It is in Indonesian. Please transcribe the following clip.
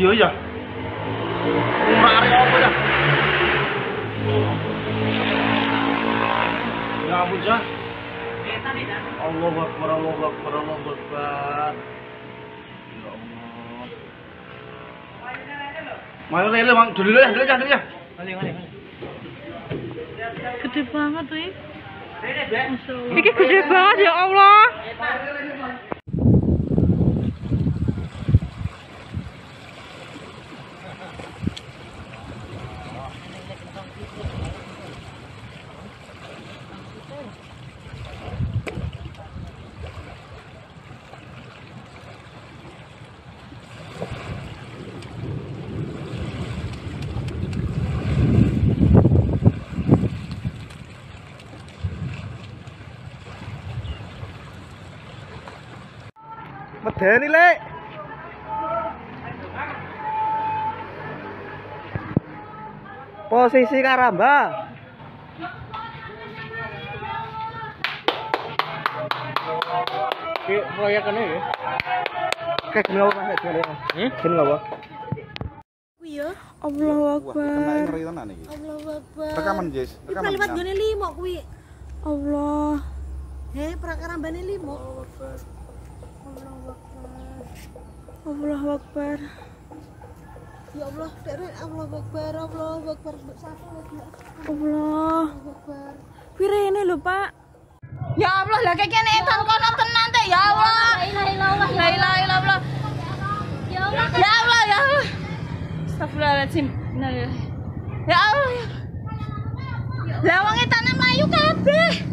Iya ya. Mari apa ya? Ya ampun ya. Allahu Akbar, Allahu Akbar, Allahu Akbar. Ya Allah. Mayo lele Bang, dulu ya. Gede banget tuh. Ini gede banget ya Allah. Medeni lek. Posisi karamba. Ki proyekane ya. Kayak gini apa Mas? Gini apa? Iya. Allahu Akbar. Allahu Akbar. Rekaman, Jess. Rekaman. Liwat gone 5 kuwi. Allah. Prakarambane 5. Allahu Akbar. Ya Allah, Dek, Allahu Akbar, Allahu Akbar. Allah. Akbar. Pirene lho, Pak. Ya Allah, lah kene edan kono tenan teh ya Allah. La ilaha illallah. Ya Allah. Ya Allah, ya Allah. Astagfirullahaladzim. Ya Allah. Lah wong edane mlayu kabeh.